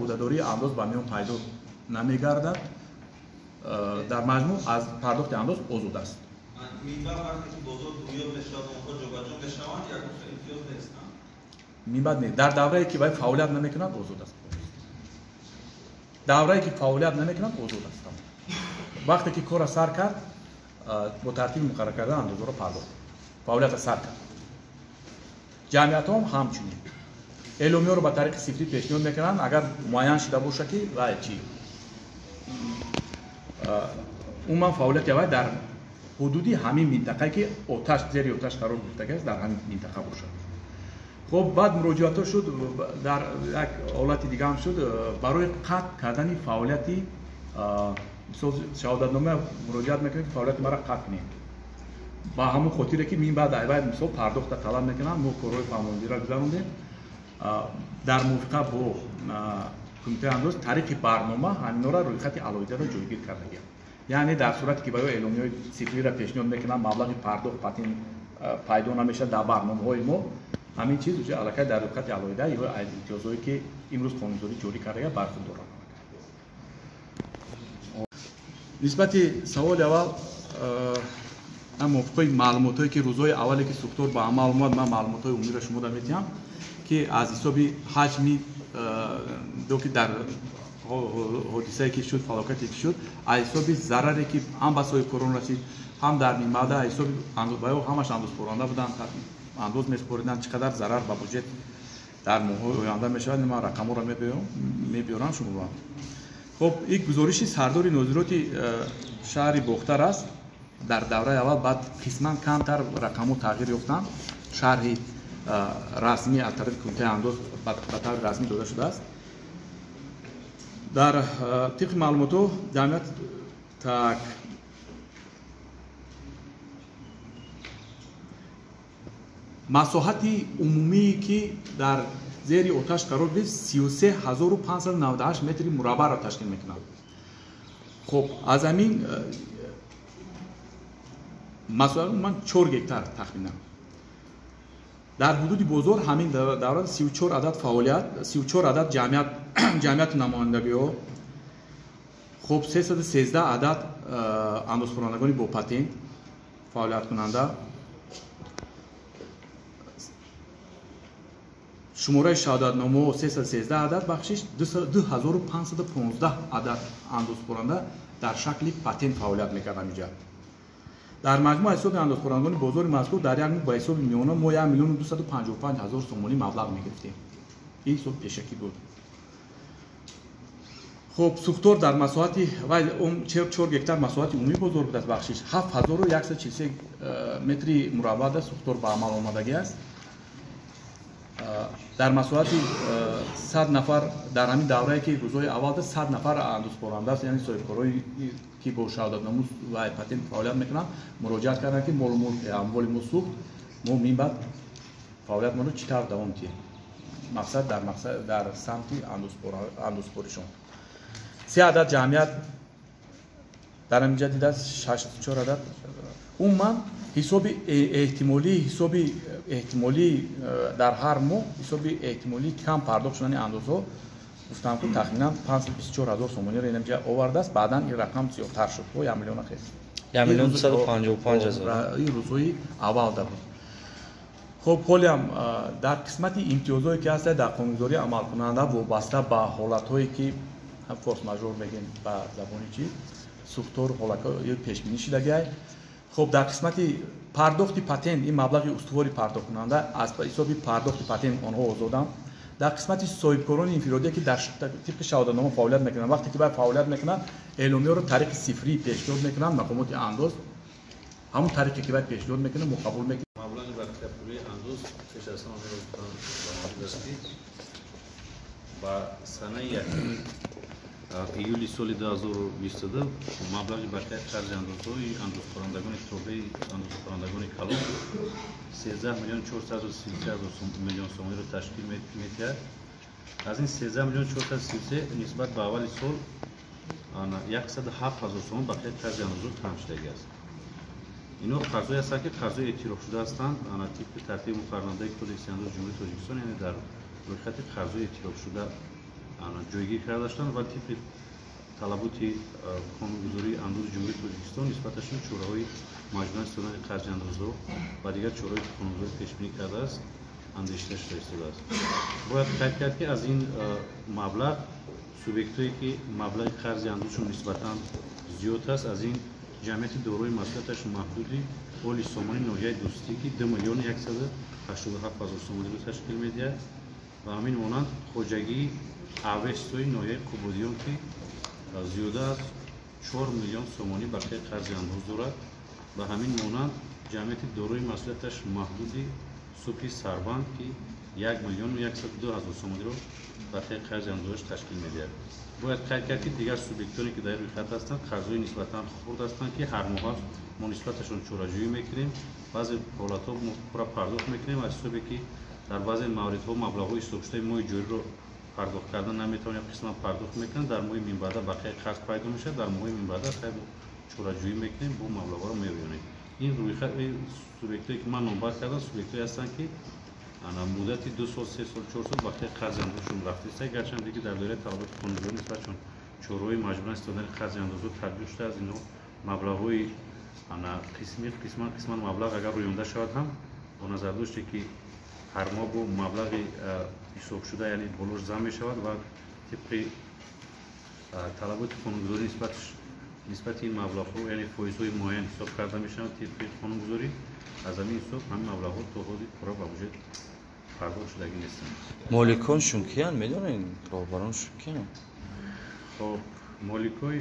عهده‌داری اندوز به میان پیدا نمیگردد. در مجموع از پرداخت اندوز آزاد است. منبع وقتی که بزرگ روی بشود اونها جابجا بشوند یا امتیاز نیستن؟ منبع نه. در دوره‌ای که باید فعالیت نمیکنند آزاد است. دوره‌ای که فعالیت نمیکنند آزاد است. وقتی که کار سر کرد با ترتیب مقرر کردن اندازه رو پرداخت. فعالیت سر کرد. جمعیت هم همچنین. اعلامیه رو به طریق صفری پیشنهاد میکنن اگر معین شده باشه که رای چی عموما فعالیت باید در حدودی همین منطقه که آتش زیر آتش قرار گرفته است در همین منطقه باشه. خب بعد مراجعات شد در یک حالت دیگه هم شد برای قطع کردن فعالیتی شهادتنامه مراجعت میکنه که فعالیت مرا قطع کنیم. با همون خاطره که من بعد مثلا پرداخت طلب میکنن ما کارهای فرماندهی را گذروندیم در موافقت با کمیته اندوز طریق برنامه همینا را روی خط علایده را جایگیر کرده گیرد. یعنی در صورتی که برای اعلامیه صفری را پیشنهاد میکنن مبلغ پرداخت پاتین پیدا نمیشه در برنامه‌های ما همین چیز وجه علاقه در روی خط علایده یا امتیازهایی که امروز قانونگذاری جاری کرده برخوردار نسبت سوال اول موافقه معلوماتی که روزهای اولی که سوختور به عمل اومد من معلومات‌های عمومی را شما می‌دهم که از حساب حجمی دو که در حادثه‌ای که شد فلاکتی که شد از حساب ضرری که هم به سوی کرونا رسید هم در میماده از حساب اندوز همش اندوز پرونده بودن اندوز میسپردن چقدر ضرر به بودجه در ماه‌های آینده میشود من رقم‌ها را می‌بیارم شما. خب این گزارش سردار نظارت شهر باختر است. در دوره اول بعد قسما کمتر رقم‌ها تغییر یافتند. شرح رسمی از طرف کمیته اندوز به طور رسمی داده شده است. در طبق معلومات جمعیت تک مساحت عمومی که در زیر آتش قرار گرفت 33598 متر مربع را تشکیل می‌کند. خب از همین مساحت من 4 هکتار تخمینا در حدود بزرگ همین دوران 34 عدد فعالیت 34 عدد جمعیت نمایندگی‌ها خب 313 عدد اندازه‌پرندگان با پاتنت فعالیت کننده شماره شهادتنامه 313 عدد بخشش 2515 عدد اندازه‌پرنده در شکل پاتنت فعالیت می‌کردند اینجا. در مجموع حساب اندازه‌پرندگان بزرگ مذکور در یک ماه با حساب میانه ما 1,255,000 تومانی مبلغ می‌گرفتیم. این حساب پیشکی بود. خب سوختور در مساحت و 4 هکتار مساحت عمومی بزرگ بود از بخشش 7143 متر مربع در سوختور به عمل آمدگی است. در مساحت 100 نفر در همین دوره‌ای که روزهای اول 100 نفر اندازه‌پرنده است یعنی صاحبکارایی که با شهادتنامه و پاتنت فعالیت میکنن مراجعت کردن که اموال ما سوخت ما من بعد فعالیت ما رو چطور دوام دهیم مقصد در سمت اندازه‌پریشون 3 عدد جمعیت در اینجا دیده است 64 عدد عموما حساب احتمالی در هر ماه حساب احتمالی کم پرداخت شدن اندازه گفتم که تقریبا 524,000 تومانی را اینجا آورده است بعداً این رقم زیادتر شد و 1 میلیون خیلی 1,255,000 این روزهای اول بود. خب حالی هم در قسمت امتیازهایی که هست در قانونگذاری عمل کننده وابسته به حالت‌هایی که هم فورس ماژور میگیم به زبانی چی سوختور حالت پیش بینی شده. خب در قسمت پرداخت پاتنت این مبلغ استواری پرداخت کننده از حساب پرداخت پاتنت آنها آزادند. در قسمت صاحبکاران انفرادی که در طبق شهادتنامه فعالیت میکنن وقتی که باید فعالیت میکنن اعلامیه رو طریق صفری پیشنهاد میکنن مقامات اندوز همون طریقی که باید پیشنهاد میکنه مقابل میکنه مبلغ برکت‌پوری اندوز پیش از آن رو رسید و سنه ایولی سال 2022 مبلغ برکت خرج اندوزپرندگان توبه اندوزپرندگان کلان 13,433,000 تومان را تشکیل می‌کرد. از این 13,433 نسبت به اول سال 107,000 تومان برکت خرج اندوز کم شده است. اینا قرضایی هستند که قرضای اعتراف شده هستند طبق ترتیب مقررنده کدکس اندوز جمهوری تاجیکستان یعنی در روی خط قرضای اعتراف شده ҷойгир кардаштанд ва тибқи талаботи қонунгузории андози ҷумҳурии Тоҷикистон нисбаташон чораҳои маҷмӯан истодани қарзи андозҳо ва дигар чораҳои қонунгузорӣ пешбинӣ кардааст, андешида шуда истодааст. Бояд қайд кард, ки аз ин маблағ субъектое ки маблағи қарзи андозшон нисбатан зиёд аст, аз ин ҷамъияти дорои масъулияташ маҳдуди оли сомонӣ ноҳияи дӯстӣ ки 2 млн 187 000 сомониро ташкил медиҳад ва ҳамин монанд хоҷагии авестои ноҳияи қубодиён ки зиёда аз 4 млн сомонӣ бақияи қарзи андоз дорад ва ҳамин монанд ҷамъияти дорои масъулияташ маҳдуди субҳи сарбанд ки 1 млн 102 000 сомониро бақияи қарзи андозаш ташкил медиҳад. Бояд қайд кард, ки дигар субъектоне ки дар рӯйхат ҳастанд қарзҳои нисбатан хурд ҳастанд ки ҳар моҳа мо нисбаташон чораҷӯӣ мекунем, баъзе ҳолатҳо мо пурра пардохт мекунем аз ҳисобе ки дар баъзе мавридҳо маблағҳои ҳисобшудаи моҳи ҷориро пардохт кардан наметавонем, қисман пардохт мекунем, дар моҳи минбаъда бақияи қарз пайдо мешавад, дар моҳи минбаъда чораҷӯӣ мекунем, бо маблағҳоро меоёнем. Ин рӯйхати субъектое ки ман номбар кардам субъектое ҳастанд ки муддати 2 сол 3 сол 4 сол бақияи қарзи андозшон рафтаиста, гарчанде ки дар доираи талаботи қонунгузорӣ нисбатшон чораҳои маҷбуран истодани қарзи андозҳо татбиқ шуда, аз инҳо маблағҳои қисман маблағ агар рӯёнда шавад ҳам бо назар доште ки ҳар моҳ бо маблағи ҳисобшуда яъне болош зам мешавад ва тибқи талаботи қонунгузорӣ нисбати ин маблағҳо яъне фоизҳои муайян ҳисоб карда мешаванд тибқи қонунгузорӣ. аз ҳамин ҳисоб ҳамин маблағҳо то ҳози пурра ба вуҷуд пардохт шудагӣ нестанд. моликоншон киян медонед? роҳбароншон киян? хоб моликои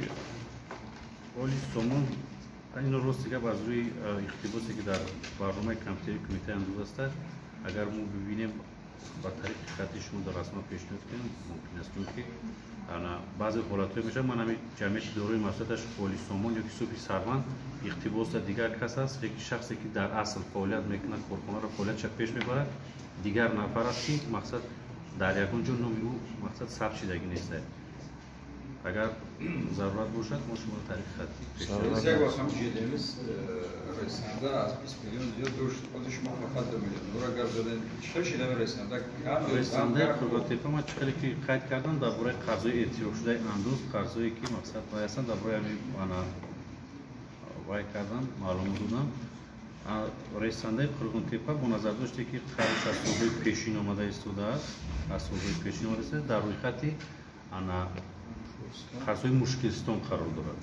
оли сомон ино рости гап аз рӯи иқтибосе ки дар барномаи компютерии кумитаи андоз ҳастад, агар мо бибинем ба тариқи хатти шумо дар расма пешниҳод кунем мумкин аст, чунки баъзе ҳолатҳое мешавад. ман ҳамин ҷамъияти дорои масъулияташ оли сомон ёки субҳи сарбанд иқтибос дар дигар кас аст, яки шахсе ки дар асл фаъолият мекунад, корхонаро фаъолияташ пеш мебарад, дигар нафар аст ки мақсад дар ягон ҷо номи ӯ мақсад сабт шидагӣ нестад. агар зарурат бошад мо шуморо тариқи хатти ҷедемиз ресанда аз 20 млн зиёд дошт, ходи шумо фақат 2 млн ро агар додем чӣ шидави ресанда ресандаи қурбатепа ма чӣ хеле ки қайд кардам дар бораи қарзҳои эътирофшудаи андоз, қарзҳое ки мақсад вай ҳастанд, дар бораи вай кардам маълумот додам. ресандаи қурбатепа бо назар доште ки қарзш аз солҳои пешин омада истодааст, дар рӯйхати қарзҳои мушкилистон қарор дорад.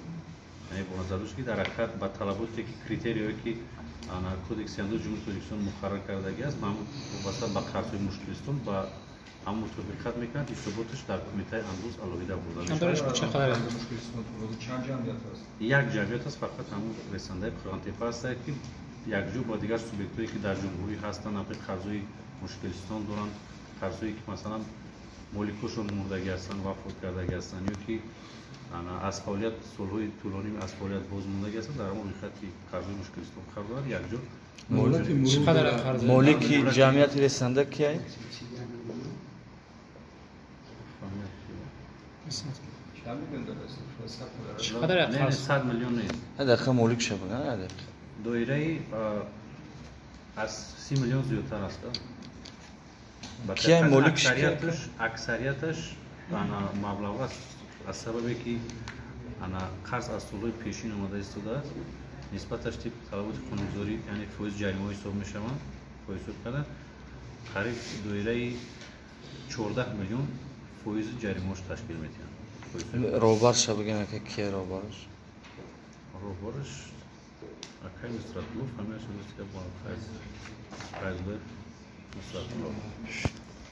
яъне бо назар доште ки дар ҳақиқат ба талаботе ки критерияҳое ки кодекси андози ҷумҳурии Тоҷикистон муқаррар кардагӣ аст, вобаста ба қарзҳои мушкилистон ба ҳам мутобиқат мекунад, ҳисоботаш дар кумитаи андоз алоҳида бурда мешавад. як ҷамъият аст, фақат ҳамун ресандаи қурбатепа аст ки якҷо ба дигар субъектое ки дар ҷумҳурӣ ҳастанд, навқи қарзҳои мушкилистон доранд, қарзҳое ки масалан моликошон мурдагӣ ҳастанд, вафот кардагӣ ҳастанд, ёки аз фаъолият солҳои тӯлонӣ аз фаъолият бозмондагӣ ҳастанд, дар ҳамон рӯйхати қарзҳои мушкилистон қарор дорад. якҷо молики ҷамъияти ресанда кияд? не 100 млн нест. ҳадақа молик шаваган ҳадақ доираи аз 30 млн зиёдтар аст. кияй молик аксарияташ маблағ аст аз сабабе ки қарз аз солҳои пешин омада истодааст, нисбаташ тиб талаботи қонунгузорӣ яъне фоиз ҷаримаҳо ҳисоб мешаванд, фоиз ҳисоб кардан қариб доираи 14 млн фоизи ҷаримаҳош ташкил медиҳанд. роҳбар шаваган ака кияй роҳбараш? роҳбараш акай Нусратулло, фамилияш Файзбек Нусратулло.